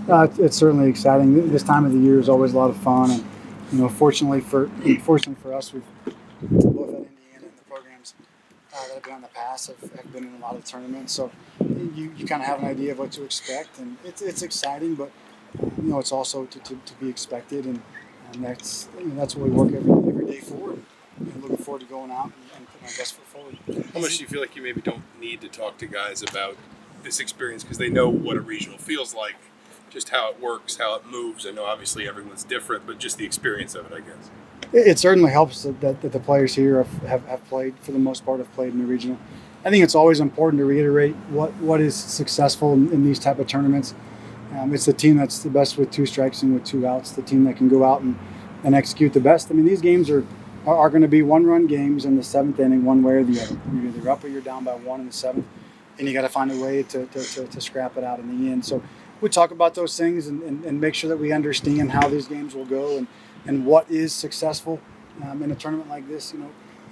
It's certainly exciting. This time of the year is always a lot of fun, and fortunately for us, we've both at Indiana and the programs that have been on the pass have been in a lot of tournaments. So you kind of have an idea of what to expect, and it's exciting, but it's also to be expected, and that's what we work every day for. And looking forward to going out and putting our best foot forward. How much do you feel like you maybe don't need to talk to guys about this experience because they know what a regional feels like, just how it works, how it moves? I know obviously everyone's different, but just the experience of it, I guess. It certainly helps that the players here have played, for the most part, have played in the regional. I think it's always important to reiterate what is successful in these type of tournaments. It's the team that's the best with 2 strikes and with 2 outs, the team that can go out and execute the best. I mean, these games are going to be 1-run games in the 7th inning, one way or the other. You're either up or you're down by 1 in the 7th, and you got to find a way to scrap it out in the end. So we talk about those things and make sure that we understand how these games will go and what is successful in a tournament like this.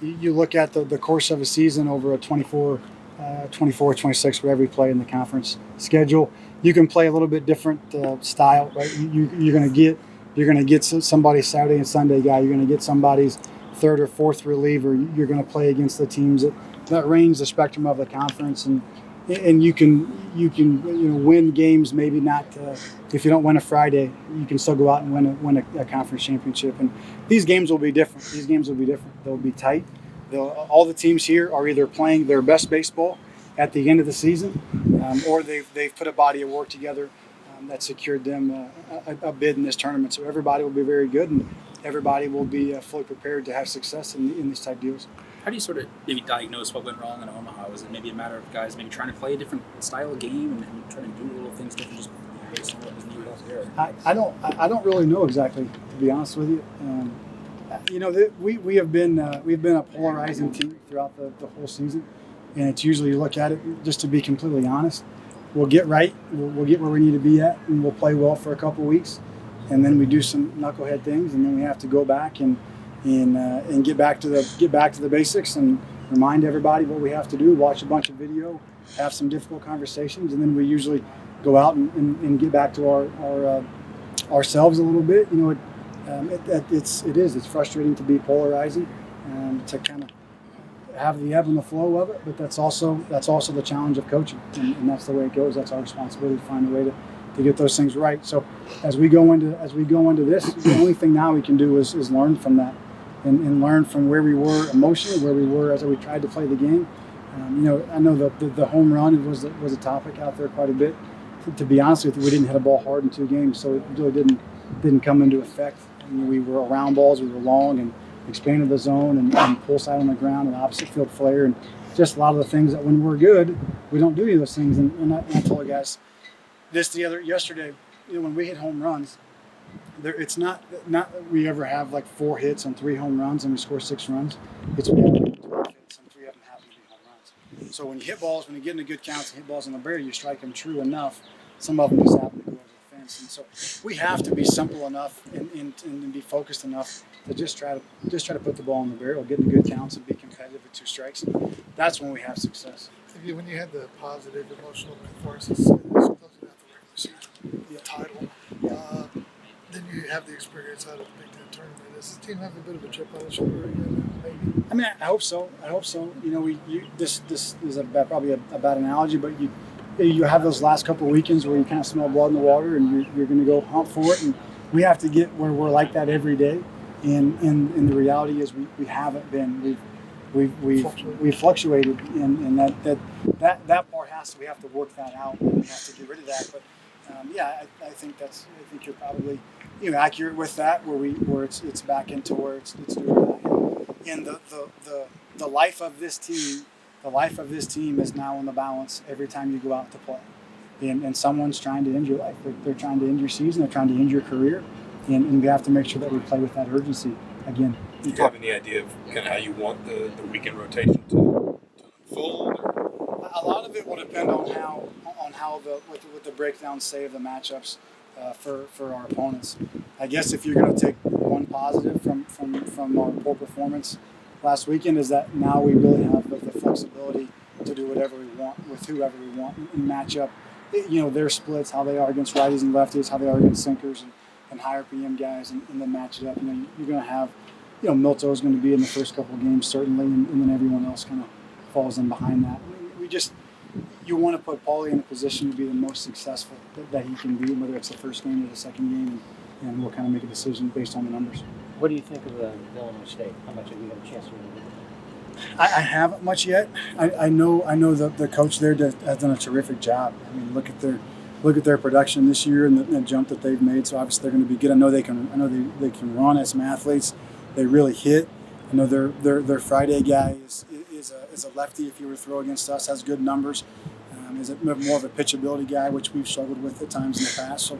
You look at the course of a season over a 24, 26, whatever you play in the conference schedule. You can play a little bit different style, right? You're going to get somebody's Saturday and Sunday guy. You're going to get somebody's 3rd or 4th reliever. You're going to play against the teams that range the spectrum of the conference, and you can win games. Maybe not if you don't win a Friday, you can still go out and win a conference championship. And these games will be different. They'll be tight. All the teams here are either playing their best baseball at the end of the season, or they've put a body of work together that secured them a bid in this tournament. So everybody will be very good, and everybody will be fully prepared to have success in these type deals. How do you sort of maybe diagnose what went wrong in Omaha? Was it maybe a matter of guys maybe trying to play a different style of game and trying to do little things different just based on what was needed elsewhere? I don't really know exactly, to be honest with you. We've been a polarizing team throughout the whole season, and it's usually, you look at it, just to be completely honest, we'll get right, we'll get where we need to be at, and we'll play well for a couple weeks, and then we do some knucklehead things, and then we have to go back and get back to the basics and remind everybody what we have to do. Watch a bunch of video, have some difficult conversations, and then we usually go out and get back to ourselves a little bit. It's frustrating to be polarizing, to kind of have the ebb and the flow of it, but that's also the challenge of coaching, and that's the way it goes. That's our responsibility to find a way to get those things right. So as we go into this, the only thing now we can do is learn from that. And learn from where we were emotionally, where we were as we tried to play the game. I know the home run was a topic out there quite a bit. To be honest with you, we didn't hit a ball hard in 2 games, so it really didn't come into effect. We were around balls, we were long, and expanded the zone and pull side on the ground and opposite field flare, and just a lot of the things that when we're good, we don't do any of those things. And I told the guys this yesterday, when we hit home runs, it's not that we ever have like 4 hits on 3 home runs and we score 6 runs. It's we have 12 hits and 3 of them happen to be home runs. So when you hit balls, when you get into good counts and hit balls on the barrier, you strike them true enough. Some of them just happen to go over the fence. And so we have to be simple enough and be focused enough to just try to put the ball in the barrel, get into good counts, and be competitive with 2 strikes. And that's when we have success. When you had the positive emotional performances, closing out the regular season, the title. Then you have the experience out of the Big Ten tournament. Does the team have a bit of a chip on the shoulder again? Maybe. I mean, I hope so. This is probably a bad analogy, but you have those last couple of weekends where you kind of smell blood in the water, and you're going to go hunt for it. And we have to get where we're like that every day. And the reality is we haven't been. We've fluctuated, and that part we have to work that out. We have to get rid of that, but. I think you're probably accurate with that, where it's back into where it's doing. And the life of this team is now in the balance every time you go out to play, and someone's trying to end your life. They're trying to end your season. They're trying to end your career, and we have to make sure that we play with that urgency again. Do you have any idea of kind of how you want the weekend rotation to unfold? A lot of it will depend on how what the breakdowns say of the matchups for our opponents. I guess if you're going to take one positive from our poor performance last weekend, is that now we really have the flexibility to do whatever we want with whoever we want and match up their splits, how they are against righties and lefties, how they are against sinkers and higher PM guys, and then match it up. You're going to have, Milto is going to be in the first couple of games certainly, and then everyone else kind of falls in behind that. You want to put Paulie in a position to be the most successful that he can be, whether it's the first game or the second game, and we'll kind of make a decision based on the numbers. What do you think of the Illinois State? How much have you had a chance to read? I haven't much yet. I know the coach there has done a terrific job. I mean, look at their production this year and the jump that they've made. So obviously they're going to be good. I know they can run as some athletes. They really hit. I know their Friday guy is a lefty. If you were to throw against us, has good numbers. Is more of a pitchability guy, which we've struggled with at times in the past. So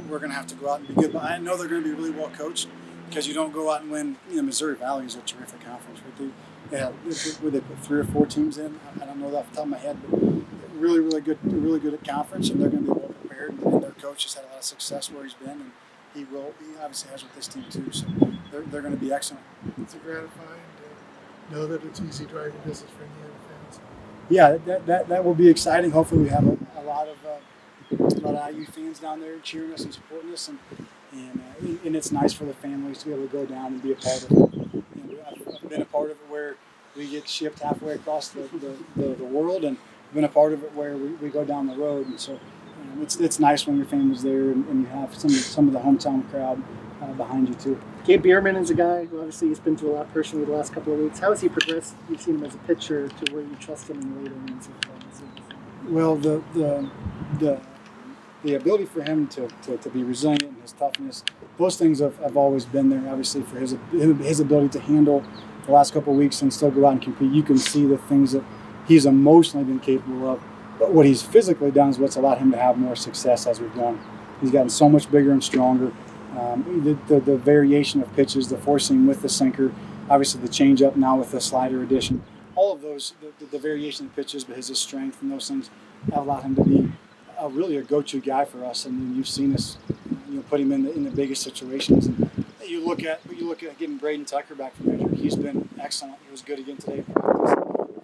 we're going to have to go out and be good. But I know they're going to be really well coached because you don't go out and win. Missouri Valley is a terrific conference. Right? They put 3 or 4 teams in. I don't know that off the top of my head, but really good at conference, and they're going to be well prepared. And their coach has had a lot of success where he's been, and he obviously has with this team too. So they're going to be excellent. It's gratifying to know that it's easy driving distance for Indiana fans. Yeah, that will be exciting. Hopefully, we have a lot of IU fans down there cheering us and supporting us, and it's nice for the families to be able to go down and be a part of it. I've been a part of it where we get shipped halfway across the world, and been a part of it where we go down the road, and so it's nice when your family's there and you have some of the hometown crowd behind you too. Gabe Bierman is a guy who obviously has been through a lot personally the last couple of weeks. How has he progressed? You've seen him as a pitcher to where you trust him in the later innings of the season. Well, the ability for him to be resilient and his toughness, those things have always been there. Obviously, for his ability to handle the last couple of weeks and still go out and compete, you can see the things that he's emotionally been capable of. But what he's physically done is what's allowed him to have more success as we've gone. He's gotten so much bigger and stronger. The variation of pitches, the forcing with the sinker, obviously the changeup now with the slider addition, all of those, the variation of pitches, but his strength and those things have allowed him to be really a go-to guy for us. And you've seen us, put him in the biggest situations. And you look at getting Braden Tucker back from injury. He's been excellent. He was good again today in practice.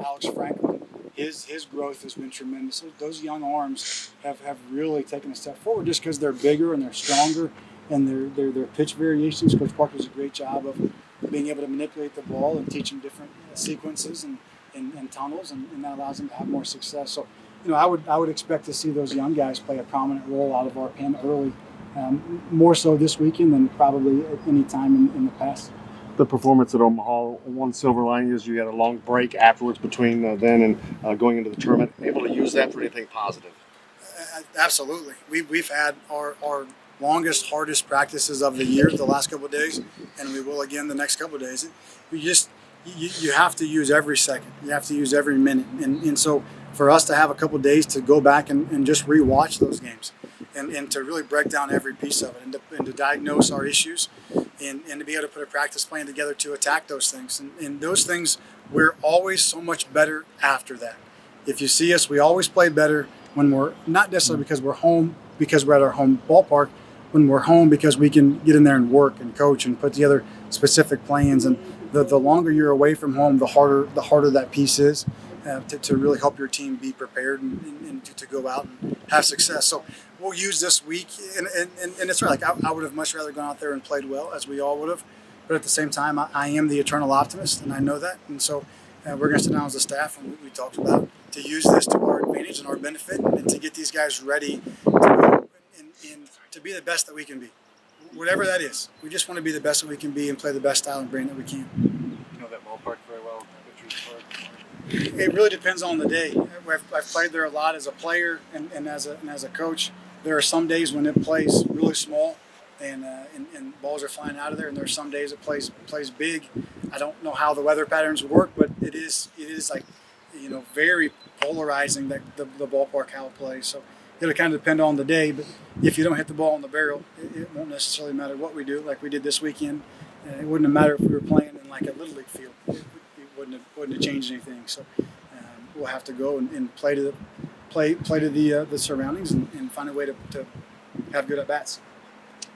Alex Franklin, his growth has been tremendous. Those young arms have really taken a step forward just because they're bigger and they're stronger. And their pitch variations, Coach Parker does a great job of being able to manipulate the ball and teach them different sequences and tunnels, and that allows them to have more success. So, I would expect to see those young guys play a prominent role out of our pen early, more so this weekend than probably at any time in the past. The performance at Omaha, one silver lining is you had a long break afterwards between then and going into the tournament. Able to use that for anything positive? Absolutely. We've had our longest, hardest practices of the year the last couple of days, and we will again the next couple of days. You have to use every second. You have to use every minute. And so for us to have a couple of days to go back and just rewatch those games and to really break down every piece of it and to diagnose our issues and to be able to put a practice plan together to attack those things. And those things, we're always so much better after that. If you see us, we always play better when we're not necessarily because we're home, because we're at our home ballpark, when we're home because we can get in there and work and coach and put together specific plans. And the longer you're away from home, the harder that piece is to really help your team be prepared and to go out and have success. So we'll use this week, and it's right. Like I would have much rather gone out there and played well, as we all would have. But at the same time, I am the eternal optimist, and I know that. And so we're going to sit down as a staff, and we talked about to use this to our advantage and our benefit, and to get these guys ready to go and to be the best that we can be. Whatever that is, we just want to be the best that we can be and play the best style and brand that we can. You know that ballpark very well. It really depends on the day. I've played there a lot as a player and as a coach. There are some days when it plays really small and balls are flying out of there, and there are some days it plays big. I don't know how the weather patterns work, but it is like very polarizing that the ballpark how it plays. So it'll kind of depend on the day, but if you don't hit the ball in the barrel, it won't necessarily matter what we do, like we did this weekend. It wouldn't have mattered if we were playing in like a Little League field. It wouldn't have changed anything. So we'll have to go and play to the surroundings and find a way to have good at-bats.